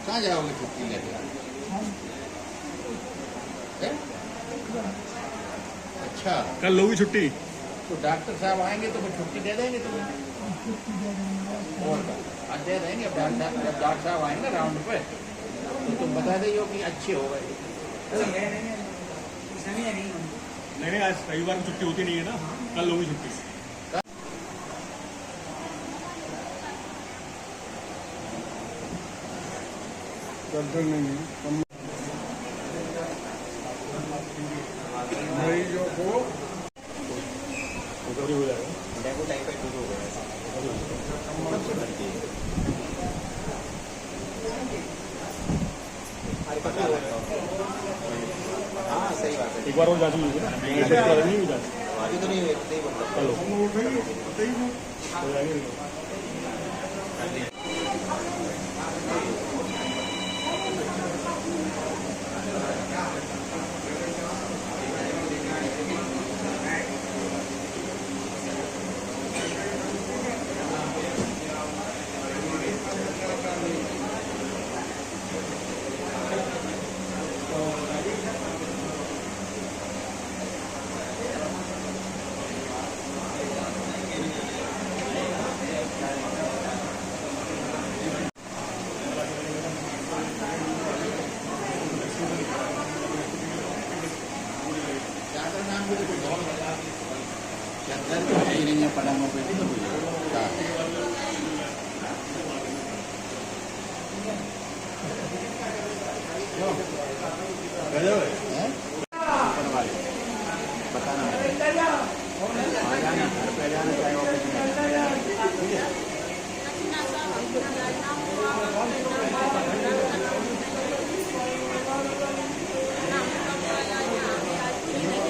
कहाँ जाओगे छुट्टी लेके? अच्छा, कल लोगी छुट्टी? तो डॉक्टर साहब आएंगे तो फिर छुट्टी दे देंगे तुम्हें? और आज दे देंगे। जब डॉक्टर साहब आएंगे राउंड पे तो तुम बता देंगे कि अच्छे हो गए। नहीं, आज रविवार की छुट्टी होती नहीं है ना, कल लोगी छुट्टी। मरीजों को हो जाएगा। डेंगू टाइफाइड शुरू हो गया। हाँ सही बात है। एक बार और जांच लीजिए ना, नहीं हुई जांच। अभी तो नहीं मतलब चलो हो गई हो जाएगी। चद्दर तो है ही नहीं है पलंगों पे भी। तो बताना आ जाना, घर पे जाना, चाहे ऑफिस में।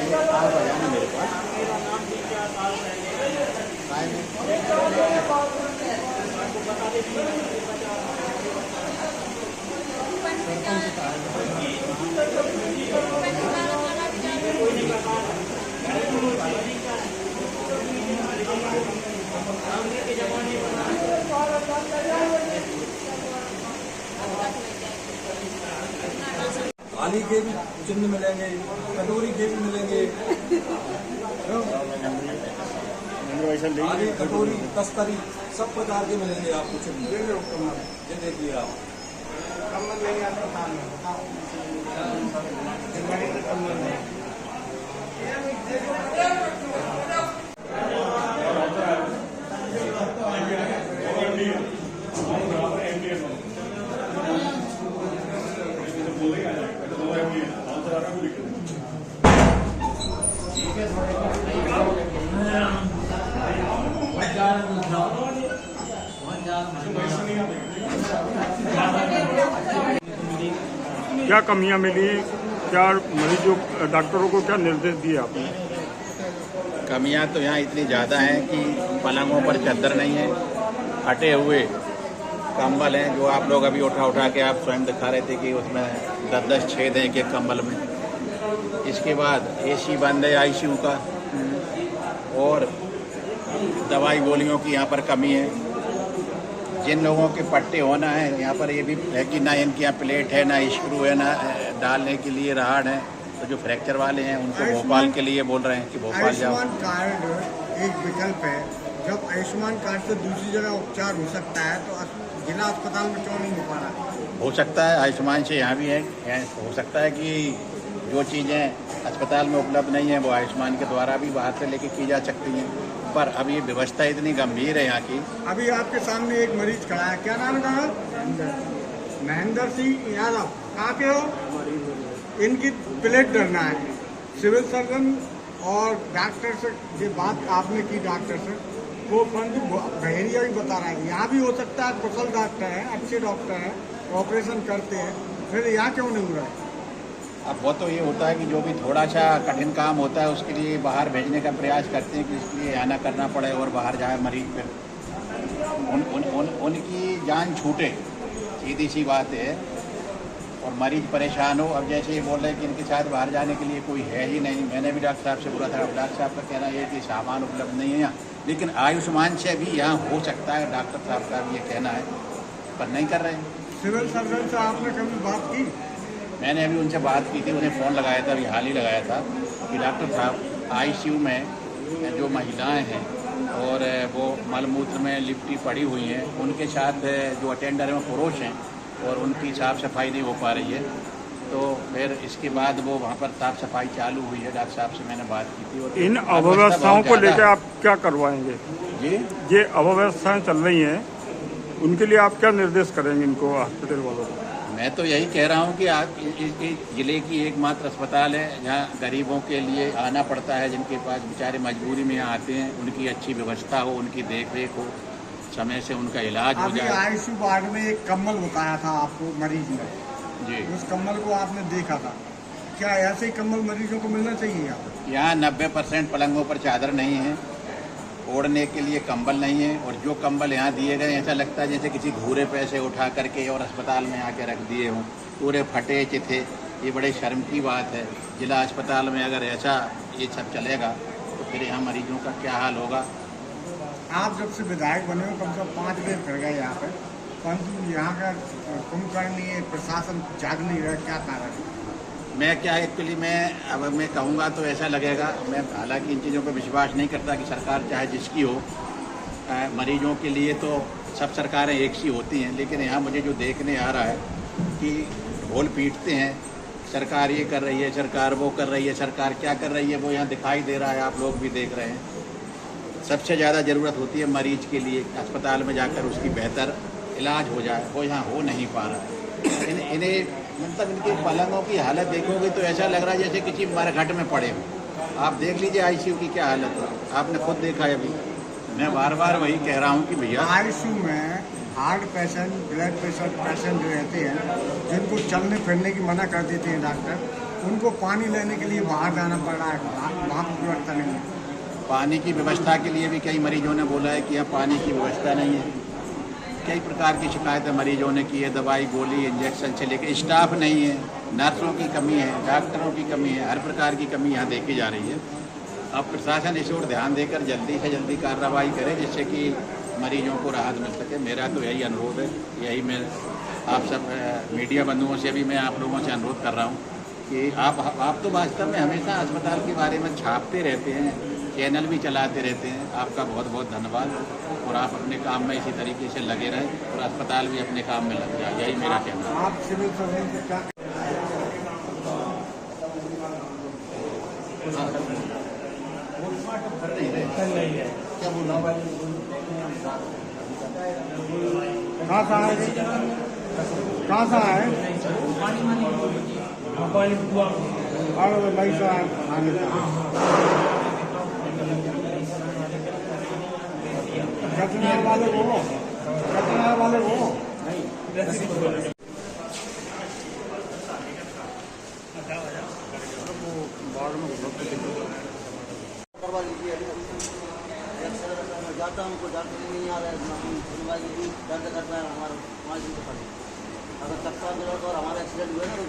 आप आ जाना मेरे पास। थाली के भी चिन्ह मिलेंगे, कटोरी के भी मिलेंगे। थाली, कटोरी, तस्तरी सब प्रकार के मिलेंगे आपको चिन्ह। ये देखिए आप। क्या कमियां मिली, क्या मरीजों डॉक्टरों को क्या निर्देश दिए आपने? कमियां तो यहाँ इतनी ज़्यादा हैं कि पलंगों पर चादर नहीं है, फटे हुए कंबल हैं जो आप लोग अभी उठा के आप स्वयं दिखा रहे थे कि उसमें 10-10 छेद हैं एक कंबल में। इसके बाद एसी बंद है आईसीयू का, और दवाई गोलियों की यहाँ पर कमी है। जिन लोगों के पट्टे होना है यहाँ पर ये भी है कि ना इनके यहाँ प्लेट है, ना स्क्रू है, ना डालने के लिए राड है। तो जो फ्रैक्चर वाले हैं उनको भोपाल के लिए बोल रहे हैं कि भोपाल जाओ। आयुष्मान कार्ड एक विकल्प है। जब आयुष्मान कार्ड से दूसरी जगह उपचार हो सकता है तो जिला अस्पताल में क्यों नहीं हो पा रहा? हो सकता है आयुष्मान से यहाँ भी है, हो सकता है कि जो चीज़ें अस्पताल में उपलब्ध नहीं है वो आयुष्मान के द्वारा भी बाहर से लेके की जा सकती हैं। पर अब ये व्यवस्था इतनी गंभीर है यहाँ की। अभी आपके सामने एक मरीज खड़ा है, क्या नाम कहा? महेंद्र सिंह यादव। कहाँ के हो? इनकी प्लेट डरना है। सिविल सर्जन और डॉक्टर से ये बात आपने की, डॉक्टर से वो संजू बहेरिया भी बता रहा है यहाँ भी हो सकता है। कुशल डॉक्टर है, अच्छे डॉक्टर हैं, ऑपरेशन करते हैं, फिर यहाँ क्यों नहीं हो रहा है? अब वो तो ये होता है कि जो भी थोड़ा सा कठिन काम होता है उसके लिए बाहर भेजने का प्रयास करते हैं कि इसके लिए आना करना पड़े और बाहर जाए मरीज। फिर उनकी जान छूटे, सीधी सी बात है, और मरीज परेशान हो। अब जैसे ये बोल रहे हैं कि इनके साथ बाहर जाने के लिए कोई है ही नहीं। मैंने भी डॉक्टर साहब से बोला था, डॉक्टर साहब का कहना है कि सामान उपलब्ध नहीं है यहाँ, लेकिन आयुष्मान से भी यहाँ हो सकता है, डॉक्टर साहब का भी ये कहना है, पर नहीं कर रहे हैं। सिविल सर्जन से आपने कभी बात की? मैंने अभी उनसे बात की थी, उन्हें फ़ोन लगाया था, अभी हाल ही लगाया था कि डॉक्टर साहब आईसीयू में जो महिलाएं हैं और वो मलमूत्र में लिपटी पड़ी हुई हैं, उनके साथ जो अटेंडर हैं वो पुरुष हैं और उनकी साफ़ सफाई नहीं हो पा रही है। तो फिर इसके बाद वो वहाँ पर साफ़ सफाई चालू हुई है। डॉक्टर साहब से मैंने बात की थी। और इन अव्यवस्थाओं को लेकर आप क्या करवाएंगे? जी, ये अव्यवस्थाएं चल रही हैं, उनके लिए आप क्या निर्देश करेंगे इनको, हॉस्पिटल वालों को? मैं तो यही कह रहा हूँ कि इस जिले की एकमात्र अस्पताल है जहाँ गरीबों के लिए आना पड़ता है, जिनके पास बेचारे मजबूरी में यहाँ आते हैं, उनकी अच्छी व्यवस्था हो, उनकी देखरेख हो, समय से उनका इलाज हो अभी जाए। आईसीयू वार्ड में एक कम्बल बताया था आपको मरीज ने, जी, उस कम्बल को आपने देखा था, क्या ऐसे ही कम्बल मरीजों को मिलना चाहिए? यहाँ 90% पलंगों पर चादर नहीं है, ओढ़ने के लिए कंबल नहीं है, और जो कंबल यहाँ दिए गए ऐसा लगता है जैसे किसी घूरे पैसे उठा करके और अस्पताल में आके रख दिए हों, पूरे फटे चिथे। ये बड़े शर्म की बात है। जिला अस्पताल में अगर ऐसा ये सब चलेगा तो फिर यहाँ मरीजों का क्या हाल होगा। आप जब से विधायक बने हो कम से कम 5 दिन फिर गए यहाँ पे, परंतु यहाँ का कुंभकर्णी प्रशासन जाग नहीं रहा, क्या कारण है? मैं क्या एक्चुअली मैं कहूँगा तो ऐसा लगेगा, मैं हालांकि इन चीज़ों पर विश्वास नहीं करता कि सरकार चाहे जिसकी हो, मरीजों के लिए तो सब सरकारें एक सी होती हैं, लेकिन यहाँ मुझे जो देखने आ रहा है कि ढोल पीटते हैं, सरकार ये कर रही है, सरकार वो कर रही है, सरकार क्या कर रही है वो यहाँ दिखाई दे रहा है, आप लोग भी देख रहे हैं। सबसे ज़्यादा ज़रूरत होती है मरीज के लिए अस्पताल में जाकर उसकी बेहतर इलाज हो जाए, वो यहाँ हो नहीं पा रहा है। इन्हें मतलब इनकी पलंगों की हालत देखोगे तो ऐसा लग रहा है जैसे किसी मरघट में पड़े हो। आप देख लीजिए आईसीयू की क्या हालत है, आपने खुद देखा है। अभी मैं बार बार वही कह रहा हूँ कि भैया आईसीयू में heart patient, blood pressure patient रहते हैं, जिनको चलने फिरने की मना कर देते हैं डॉक्टर, उनको पानी लेने के लिए बाहर जाना पड़ रहा है, वहाँ पर व्यवस्था नहीं है। पानी की व्यवस्था के लिए भी कई मरीजों ने बोला है कि यहाँ पानी की व्यवस्था नहीं है। कई प्रकार की शिकायतें मरीजों ने की है, दवाई गोली इंजेक्शन से लेकर स्टाफ नहीं है, नर्सों की कमी है, डॉक्टरों की कमी है, हर प्रकार की कमी यहाँ देखी जा रही है। अब प्रशासन इस ओर ध्यान देकर जल्दी से जल्दी कार्रवाई करे जिससे कि मरीजों को राहत मिल सके। मेरा तो यही अनुरोध है, यही मैं आप सब मीडिया बंधुओं से भी मैं आप लोगों से अनुरोध कर रहा हूँ कि आप तो वास्तव में हमेशा अस्पताल के बारे में छापते रहते हैं, चैनल भी चलाते रहते हैं, आपका बहुत बहुत धन्यवाद। और आप अपने काम में इसी तरीके से लगे रहें और अस्पताल भी अपने काम में लग जाए, यही मेरा कहना है। आप सिविल सर्जन से क्या क्या बोल रहा हूँ? कहाँ से आए? कहाँ से आए? अरे भाई साहब आने कचनार वाले वो, कचनार वाले वो करवा लीजिए। जाता हूँ कोई डॉक्टर नहीं आ रहा है, सुनवाई भी दर्द करता है हमारा 5 दिन से पड़े। अगर चक्कर में और हमारा एक्सीडेंट हुआ ना तो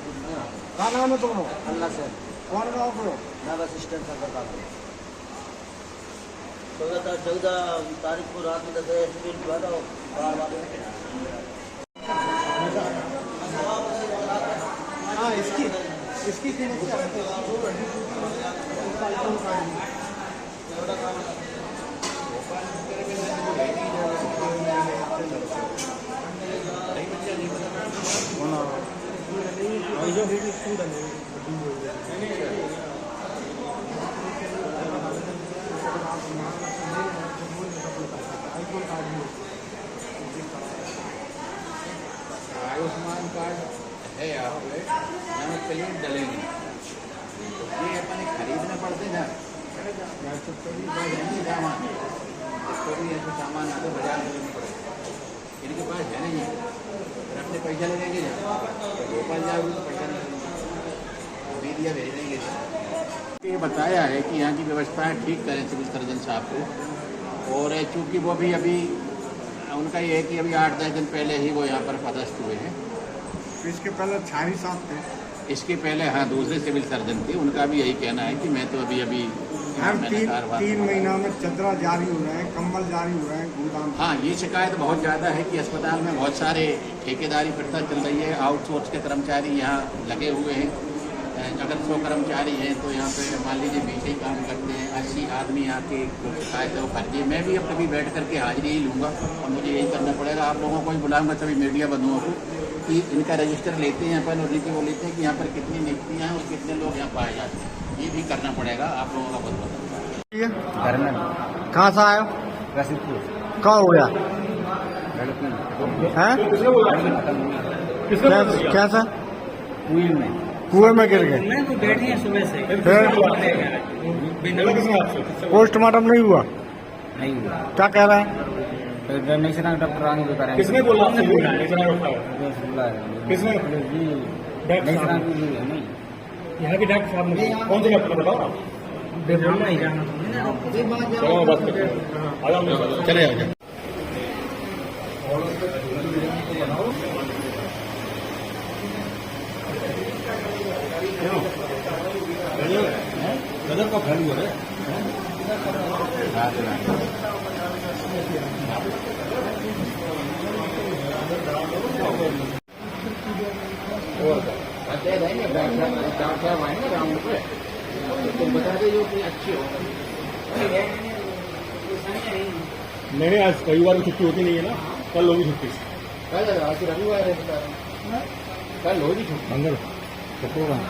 कहाँ नाम है तुम लोग? अल्लाह से कौन गाँव के हो? मैं असिस्टेंट करता था। 14 तारीख को रात में 10 बजे एक्सीडेंट हुआ था बार बार। हाँ, इसकी कीमत क्या है? आयुष्मान कार्ड है यहाँ पे, यहाँ प्लेट डलेंगे, ये अपने खरीदने पड़ते ना सामान, इसको भी ऐसे सामान आते बाजार खरीदने पड़े, इनके पास है नहीं, फिर अपने पैसा लगेंगे भोपाल जाओगे तो पैसा नहीं मीडिया भेजेंगे। ये बताया है कि यहाँ की व्यवस्थाएं ठीक करें सिविल सर्जन साहब को, और चूँकि वो भी अभी उनका ये है कि अभी 8-10 दिन पहले ही वो यहाँ पर पदस्थ हुए हैं। इसके पहले छारी साहब थे। इसके पहले हाँ दूसरे सिविल सर्जन थे, उनका भी यही कहना है कि मैं तो अभी हर मैंने कारोबार 3 महीना में चदरा जारी हो रहे हैं, कंबल जारी हो रहे हैं गोदाम। हाँ, ये शिकायत बहुत ज़्यादा है कि अस्पताल में बहुत सारे ठेकेदारी प्रथा चल रही है। आउटसोर्स के कर्मचारी यहाँ लगे हुए हैं। अगर 100 कर्मचारी हैं तो यहाँ पे मान लीजिए 20 ही काम करते हैं। 80 आदमी यहाँ के जो शिकायत है वो फर्जी। मैं भी अब कभी बैठ करके हाजिरी ही लूँगा और मुझे यही करना पड़ेगा। आप लोगों को ही बुलाऊँगा, सभी मीडिया बंधुओं को, कि इनका रजिस्टर लेते हैं अपन और इनकी वो लेते हैं कि यहाँ पर कितनी नियुक्तियाँ हैं और कितने लोग यहाँ पाए जाते हैं। ये भी करना पड़ेगा आप लोगों का बहुत बहुत। घर में कहाँ से आए हो? रसीदपुर कहाँ हो गया लड़की है? कैसा? कुएं में कुएं में गिर गए? मैं तो बैठे हैं सुबह से। पोस्टमार्टम नहीं हुआ? नहीं हुआ। क्या कह रहा है? फिर नेशनल डॉक्टर आने को करेंगे। किसने बोला आपसे? किसने? नेशनल नहीं यहाँ के डॉक्टर साहब ने कौन से डॉक्टर बताओ आप? नहीं जाना तुमने। चलो बात करते हैं। आ जाओ, चले जाओ। गजब का फैल हुआ है। बता दे जो कि अच्छी हो। नहीं, आज रविवार की छुट्टी होती नहीं है ना, कल होगी छुट्टी। आज रविवार है, कल होगी छुट्टी। मंगल शुक्रवार।